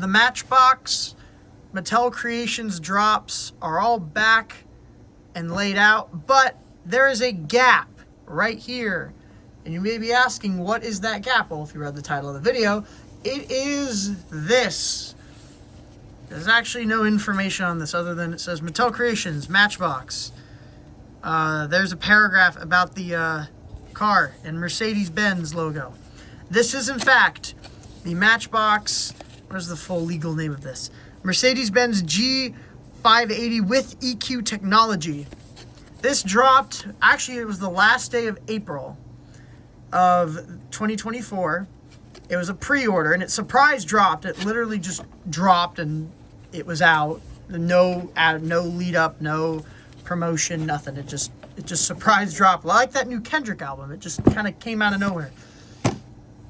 the Matchbox Mattel Creations drops are all back and laid out, but there is a gap right here. And you may be asking, what is that gap? Well, if you read the title of the video, it is this. There's actually no information on this other than it says Mattel Creations, Matchbox. There's a paragraph about the car and Mercedes-Benz logo. This is, in fact, the Matchbox, what is the full legal name of this? Mercedes-Benz G 580 with EQ technology. This dropped, actually it was the last day of April of 2024. It was a pre-order and it surprise dropped. It literally just dropped and it was out. No lead up, no promotion, nothing. It just surprise dropped. Like that new Kendrick album. It just kind of came out of nowhere.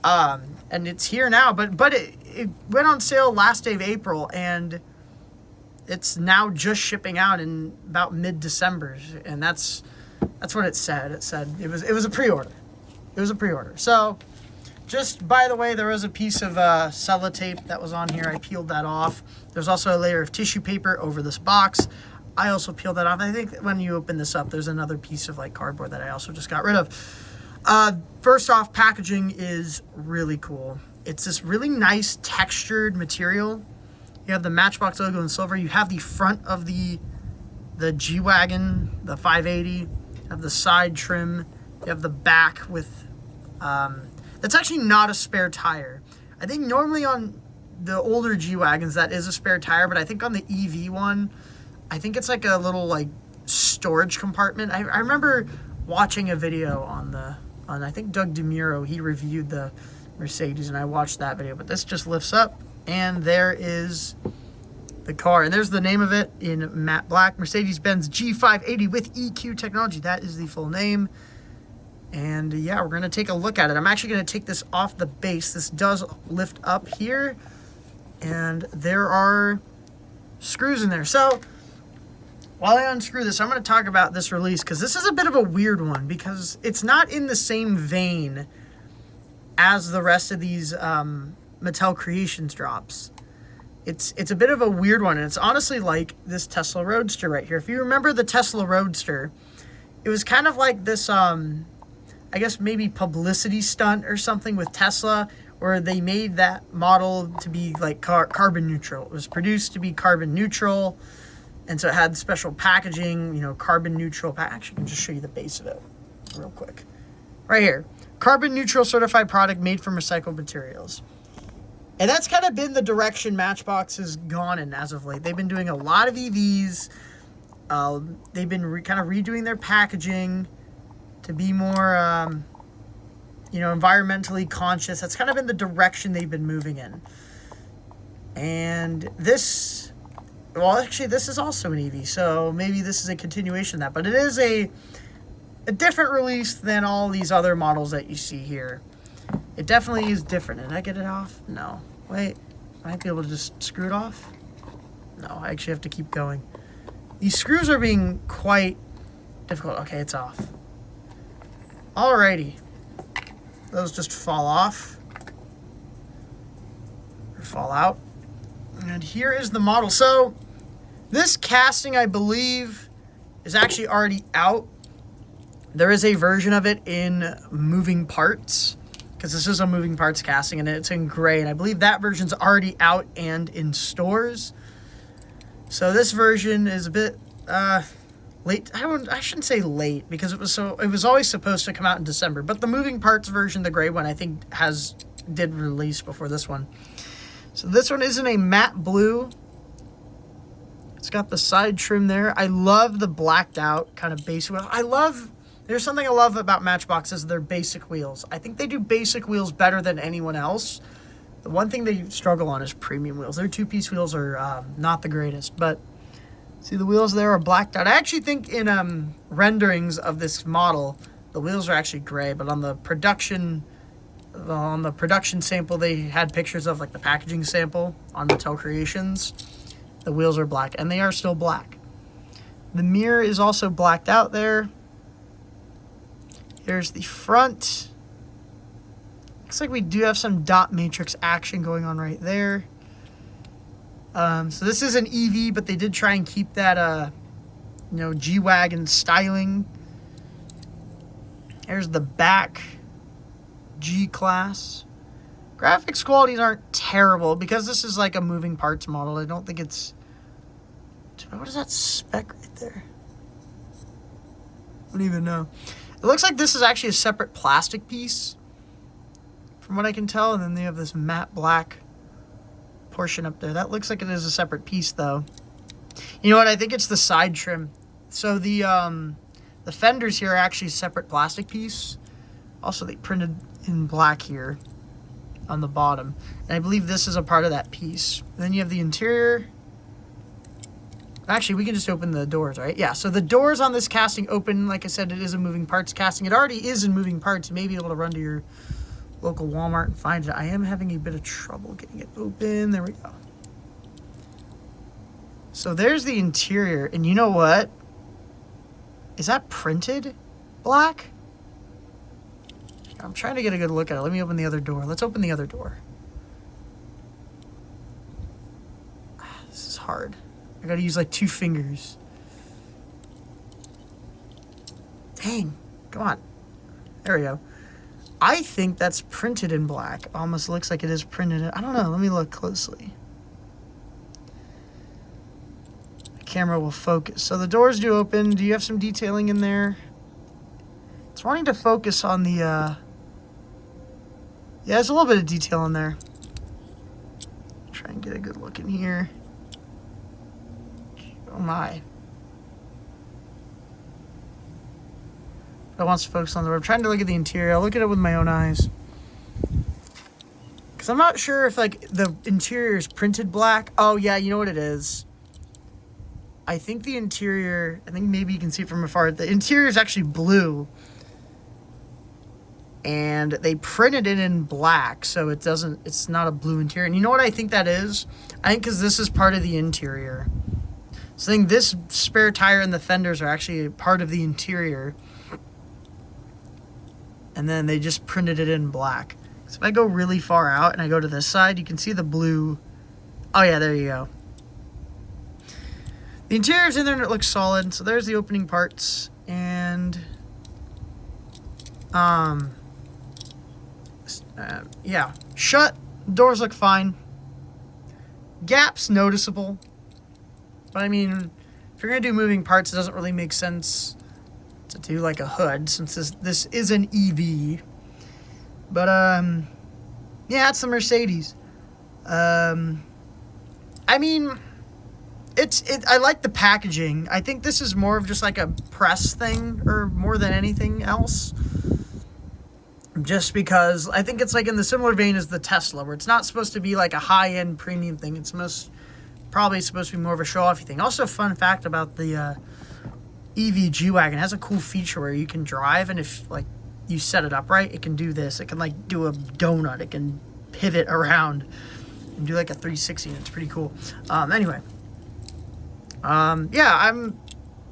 And it's here now, but it went on sale last day of April and it's now just shipping out in about mid-December, and that's what it said. It said it was a pre-order. It was a pre-order. So, just by the way, there was a piece of sellotape that was on here. I peeled that off. There's also a layer of tissue paper over this box. I also peeled that off. I think when you open this up, there's another piece of like cardboard that I also just got rid of. First off, packaging is really cool. It's this really nice textured material. You have the Matchbox logo in silver. You have the front of the G-Wagon, the 580. You have the side trim. You have the back with... that's actually not a spare tire. I think normally on the older G-Wagons that is a spare tire, but I think on the EV one, I think it's like a little like storage compartment. I remember watching a video on I think Doug DeMuro. He reviewed the Mercedes and I watched that video, but this just lifts up. And there is the car. And there's the name of it in matte black. Mercedes-Benz G 580 with EQ technology. That is the full name. And yeah, we're going to take a look at it. I'm actually going to take this off the base. This does lift up here. And there are screws in there. So while I unscrew this, I'm going to talk about this release. Because this is a bit of a weird one. Because it's not in the same vein as the rest of these... Mattel Creations drops. It's a bit of a weird one, and it's honestly like this Tesla Roadster right here. If you remember the Tesla Roadster, it was kind of like this, I guess maybe publicity stunt or something with Tesla, where they made that model to be like carbon neutral. It was produced to be carbon neutral, and so it had special packaging, you know, carbon neutral. Actually, I can just show you the base of it real quick. Right here. Carbon neutral certified product made from recycled materials. And that's kind of been the direction Matchbox has gone in as of late. They've been doing a lot of EVs. They've been kind of redoing their packaging to be more, you know, environmentally conscious. That's kind of been the direction they've been moving in. And this, well, actually, this is also an EV, so maybe this is a continuation of that. But it is a different release than all these other models that you see here. It definitely is different. Did I get it off? No. Wait. I might be able to just screw it off? No, I actually have to keep going. These screws are being quite difficult. Okay, it's off. Alrighty. Those just fall off. Or fall out. And here is the model. So, this casting, I believe, is actually already out. There is a version of it in moving parts. Because this is a moving parts casting and it's in gray. And I believe that version's already out and in stores. So this version is a bit late. I shouldn't say late because it was always supposed to come out in December. But the moving parts version, the gray one, I think did release before this one. So this one is in a matte blue. It's got the side trim there. I love the blacked out kind of base wheel. There's something I love about Matchbox is their basic wheels. I think they do basic wheels better than anyone else. The one thing they struggle on is premium wheels. Their two-piece wheels are not the greatest, but see the wheels there are blacked out. I actually think in renderings of this model, the wheels are actually gray, but on the production sample, they had pictures of like the packaging sample on Mattel Creations. The wheels are black, and they are still black. The mirror is also blacked out there. Here's the front. Looks like we do have some dot matrix action going on right there. So this is an EV, but they did try and keep that, G-Wagon styling. There's the back G-Class. Graphics qualities aren't terrible because this is like a moving parts model. I don't think it's... What is that spec right there? I don't even know. It looks like this is actually a separate plastic piece, from what I can tell. And then they have this matte black portion up there. That looks like it is a separate piece, though. You know what? I think it's the side trim. So the fenders here are actually a separate plastic piece. Also, they printed in black here on the bottom. And I believe this is a part of that piece. And then you have the interior. Actually, we can just open the doors, right? Yeah, so the doors on this casting open. Like I said, it is a moving parts casting. It already is in moving parts. You may be able to run to your local Walmart and find it. I am having a bit of trouble getting it open. There we go. So there's the interior. And you know what? Is that printed black? I'm trying to get a good look at it. Let me open the other door. Let's open the other door. This is hard. I gotta use like 2 fingers. Dang. Come on. There we go. I think that's printed in black. Almost looks like it is printed in... I don't know. Let me look closely. The camera will focus. So the doors do open. Do you have some detailing in there? It's wanting to focus on the... Yeah, there's a little bit of detail in there. Try and get a good look in here. Oh my. But it wants to focus on the road. I'm trying to look at the interior. I'll look at it with my own eyes. Because I'm not sure if like the interior is printed black. Oh yeah, you know what it is. I think the interior, I think maybe you can see it from afar. The interior is actually blue. And they printed it in black, so it's not a blue interior. And you know what I think that is? I think because this is part of the interior. So I think this spare tire and the fenders are actually part of the interior. And then they just printed it in black. So if I go really far out and I go to this side, you can see the blue. Oh yeah, there you go. The interior's in there and it looks solid. So there's the opening parts. And yeah, shut. Doors look fine. Gaps noticeable. But I mean, if you're gonna do moving parts, it doesn't really make sense to do like a hood since this is an EV. But yeah, it's the Mercedes. I mean, I like the packaging. I think this is more of just like a press thing, or more than anything else. Just because I think it's like in the similar vein as the Tesla, where it's not supposed to be like a high-end premium thing. It's probably supposed to be more of a show-offy thing. Also, fun fact about the EV G-Wagon, it has a cool feature where you can drive, and if like you set it up right, it can do this. It can like do a donut. It can pivot around and do like a 360, and it's pretty cool. Anyway, yeah,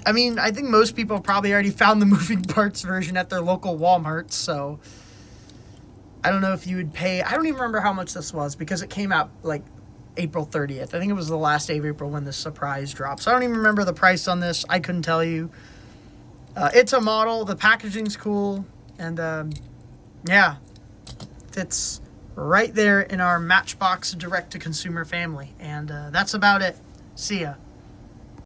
I mean, I think most people probably already found the moving parts version at their local Walmart, so I don't know if you would pay. I don't even remember how much this was because it came out like April 30th. I think it was the last day of April when this surprise dropped. So I don't even remember the price on this. I couldn't tell you. It's a model. The packaging's cool. And yeah, fits right there in our Matchbox direct-to-consumer family. And that's about it. See ya.